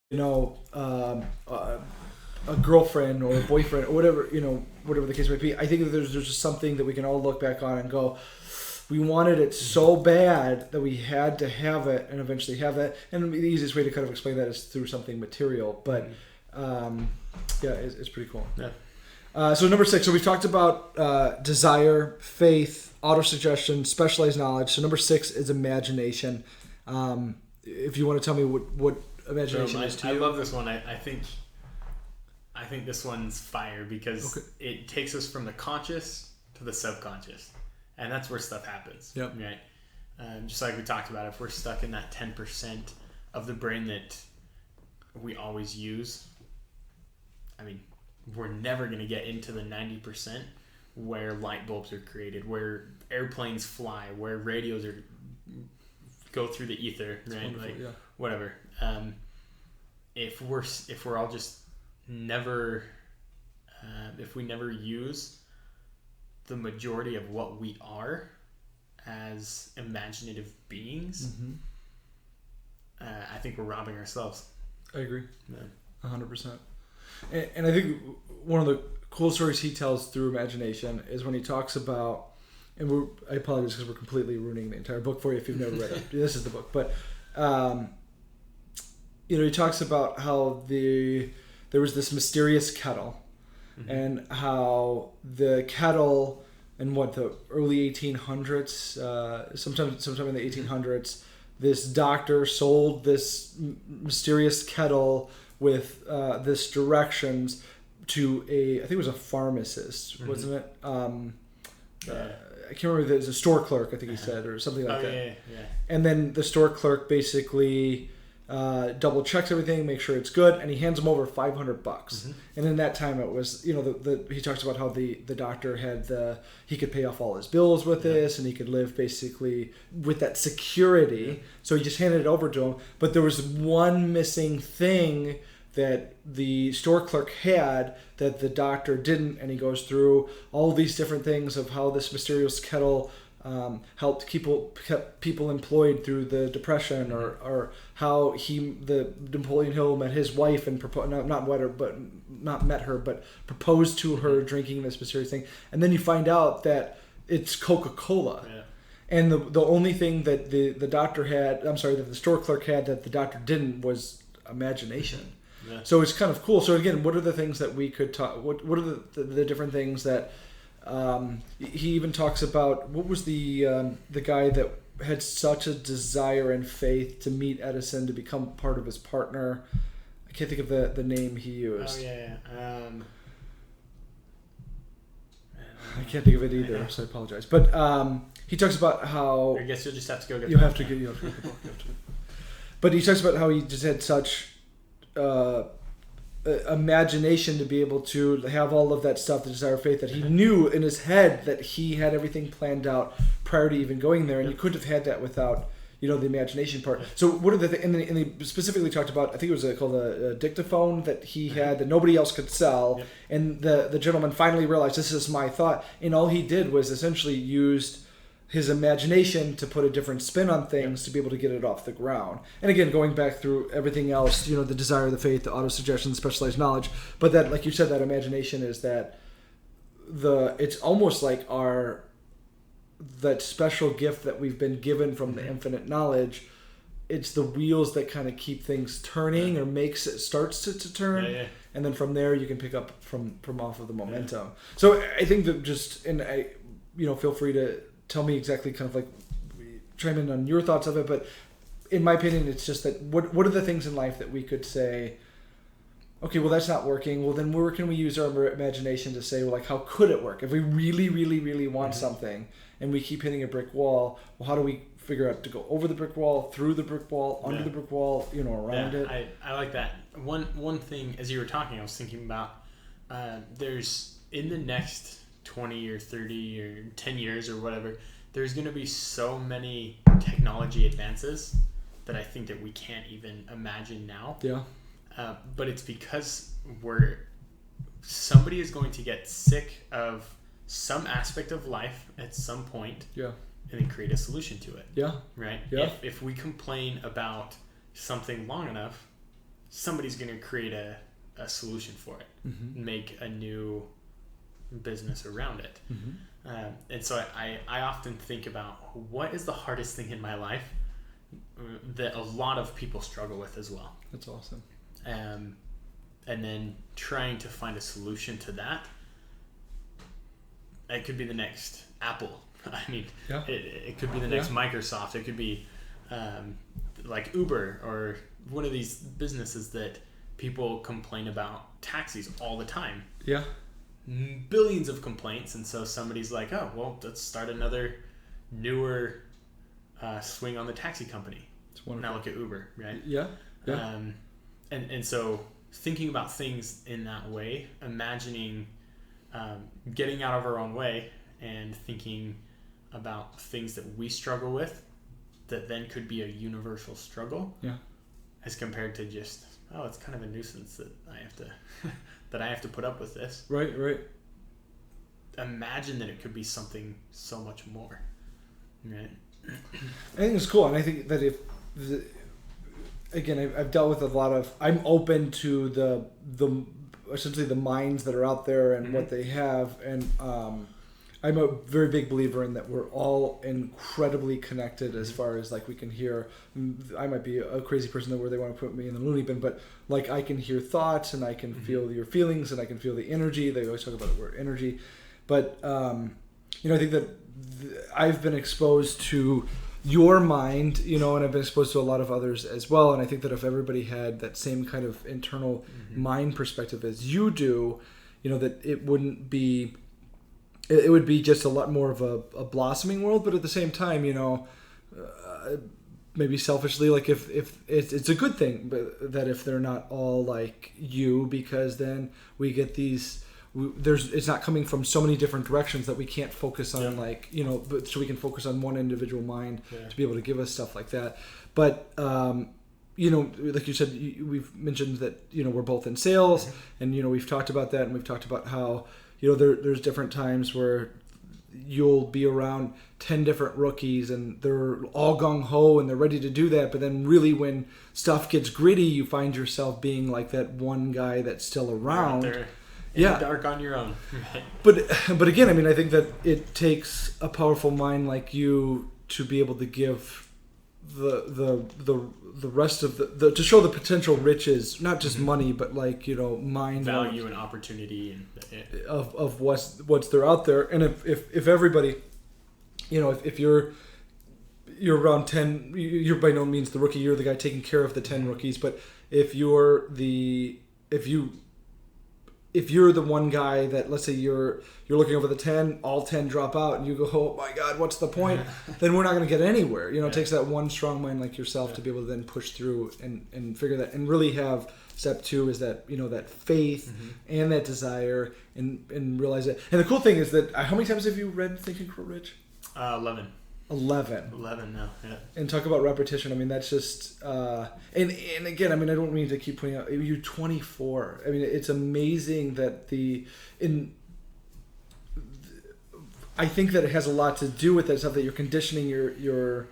a girlfriend or a boyfriend or whatever, whatever the case might be. I think that there's just something that we can all look back on and go, we wanted it so bad that we had to have it and eventually have it. And the easiest way to kind of explain that is through something material. But it's pretty cool. Yeah. So number 6. So we've talked about desire, faith, autosuggestion, specialized knowledge. So number 6 is imagination. If you want to tell me what imagination is to you. I love this one. I think this one's fire because it takes us from the conscious to the subconscious. And that's where stuff happens. Yep. Right. Just like we talked about, if we're stuck in that 10% of the brain that we always use, I mean, we're never going to get into the 90% where light bulbs are created, where airplanes fly, where radios go through the ether, right? Whatever. If we're all just never, if we never use the majority of what we are as imaginative beings, I think we're robbing ourselves. I agree. Yeah. 100%. And I think one of the cool stories he tells through imagination is when he talks about, and I apologize because we're completely ruining the entire book for you if you've never read it. This is the book. But, he talks about how there was this mysterious kettle, and how the kettle in the early 1800s, sometime in the 1800s, this doctor sold this mysterious kettle with this directions to I think it was a pharmacist, wasn't it? I can't remember if it was a store clerk, I think he said, or something like that. Yeah. And then the store clerk basically double checks everything, makes sure it's good, and he hands him over $500. And in that time, it was he talks about how the doctor had he could pay off all his bills with this, and he could live basically with that security. So he just handed it over to him. But there was one missing thing that the store clerk had that the doctor didn't, and he goes through all these different things of how this mysterious kettle helped kept people employed through the Depression, or how Napoleon Hill met his wife and not met her, but proposed to her drinking this mysterious thing, and then you find out that it's Coca-Cola. Yeah. And the only thing that the doctor had, that the store clerk had that the doctor didn't was imagination. Yeah. So it's kind of cool. So again, what are the things that we could talk? What are the different things that he even talks about? What was the guy that had such a desire and faith to meet Edison to become part of his partner? I can't think of the name he used. Oh yeah. I can't think of it either, so I apologize. But he talks about how I guess you'll just have to go get. You have to get the book. But he talks about how he just had such imagination to be able to have all of that stuff, the desire, faith, that he knew in his head that he had everything planned out prior to even going there, and you couldn't have had that without the imagination part. So what are and they specifically talked about, I think it was called a dictaphone that he had that nobody else could sell, and the gentleman finally realized, this is my thought, and all he did was essentially used his imagination to put a different spin on things to be able to get it off the ground. And again, going back through everything else, the desire, the faith, the autosuggestion, the specialized knowledge. But that, like you said, that imagination is that it's almost like that special gift that we've been given from the infinite knowledge. It's the wheels that kind of keep things turning or starts to turn. Yeah. And then from there you can pick up from off of the momentum. So I think that feel free to tell me exactly kind of like chime in on your thoughts of it, but in my opinion, it's just that what are the things in life that we could say, okay, well, that's not working. Well, then where can we use our imagination to say, well, like, how could it work? If we really, really, really want something and we keep hitting a brick wall, well, how do we figure out to go over the brick wall, through the brick wall, under the brick wall, around it? I like that. One thing, as you were talking, I was thinking about, there's, in the next 20 or 30 or 10 years or whatever, there's going to be so many technology advances that I think that we can't even imagine now. Yeah. But it's because somebody is going to get sick of some aspect of life at some point. Yeah. And then create a solution to it. Yeah. Right? Yeah. If we complain about something long enough, somebody's going to create a solution for it, make a new business around it. And so I often think about what is the hardest thing in my life that a lot of people struggle with as well. That's awesome. And then trying to find a solution to that. It could be the next Apple. I mean, it could be the next Microsoft. It could be like Uber or one of these businesses that people complain about taxis all the time. Yeah. Billions of complaints. And so somebody's like, oh, well, let's start another newer swing on the taxi company. Now look at Uber, right? Yeah. And so thinking about things in that way, imagining getting out of our own way and thinking about things that we struggle with that then could be a universal struggle, as compared to just, oh, it's kind of a nuisance that I have to put up with this. Right. Imagine that it could be something so much more, right? I think it's cool, and I think that again, I've dealt with a lot of. I'm open to the essentially the minds that are out there and what they have, and I'm a very big believer in that we're all incredibly connected as far as like we can hear. I might be a crazy person where they want to put me in the loony bin, but like I can hear thoughts and I can feel your feelings and I can feel the energy. They always talk about the word energy, but I think that I've been exposed to your mind, and I've been exposed to a lot of others as well. And I think that if everybody had that same kind of internal mind perspective as you do, that it wouldn't be, it would be just a lot more of a blossoming world. But at the same time, maybe selfishly, like if it's a good thing, but that if they're not all like you, because then we get these, it's not coming from so many different directions that we can't focus on but so we can focus on one individual mind to be able to give us stuff like that. But like you said, we've mentioned that we're both in sales, and we've talked about that, and we've talked about how there's different times where you'll be around 10 different rookies and they're all gung-ho and they're ready to do that, but then really when stuff gets gritty, you find yourself being like that one guy that's still around. In the dark on your own. But again, I mean, I think that it takes a powerful mind like you to be able to give the rest of the to show the potential riches, not just money, but like mind, value and opportunity of what's there out there. And if everybody, if you're around 10, you're by no means the rookie. You're the guy taking care of the 10 rookies. But if you're the one guy that, let's say you're looking over the 10, all 10 drop out, and you go, oh my God, what's the point? Then we're not going to get anywhere. It takes that one strong mind like yourself to be able to then push through and figure that, and really have step 2 is that, that faith and that desire and realize it. And the cool thing is that, how many times have you read Think and Grow Rich? 11. 11 now, yeah. And talk about repetition. I mean, that's just and again, I mean, I don't mean to keep pointing out, you're 24. I mean, it's amazing that I think that it has a lot to do with that stuff, that you're conditioning your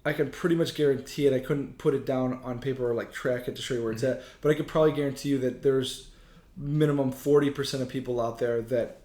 I can pretty much guarantee it. I couldn't put it down on paper or like track it to show you where it's at, but I could probably guarantee you that there's minimum 40% of people out there that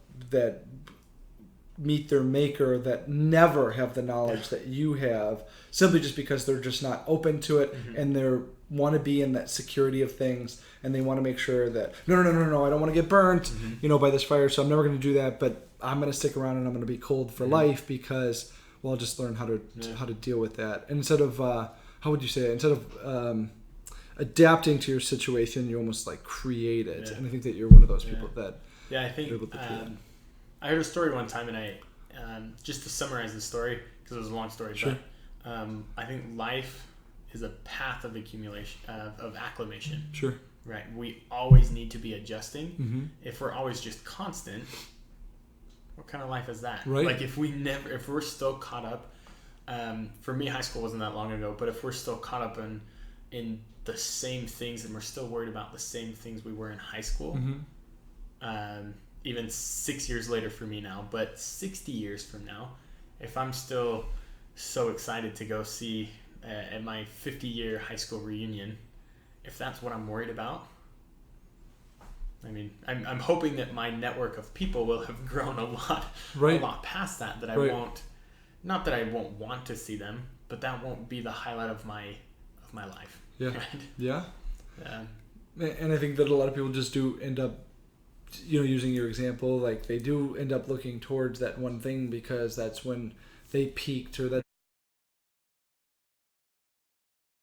meet their maker that never have the knowledge that you have, simply just because they're just not open to it, and they want to be in that security of things, and they want to make sure that no, I don't want to get burnt by this fire, so I'm never going to do that, but I'm going to stick around and I'm going to be cold for life because, well, I'll just learn how to deal with that. And instead of how would you say it? Instead of adapting to your situation, you almost like create it. And I think that you're one of those people that I think I heard a story one time, and I just to summarize the story, because it was a long story, but I think life is a path of accumulation, of acclimation. Sure. Right. We always need to be adjusting. If we're always just constant, what kind of life is that? Right. Like if we're still caught up, for me, high school wasn't that long ago, but if we're still caught up in the same things, and we're still worried about the same things we were in high school, even 6 years later for me now, but 60 years from now, if I'm still so excited to go see at my 50-year high school reunion, if that's what I'm worried about, I mean, I'm hoping that my network of people will have grown a lot past that I won't, not that I won't want to see them, but that won't be the highlight of my life. Yeah. Right? Yeah. And I think that a lot of people just do end up, using your example, like they do end up looking towards that one thing because that's when they peaked or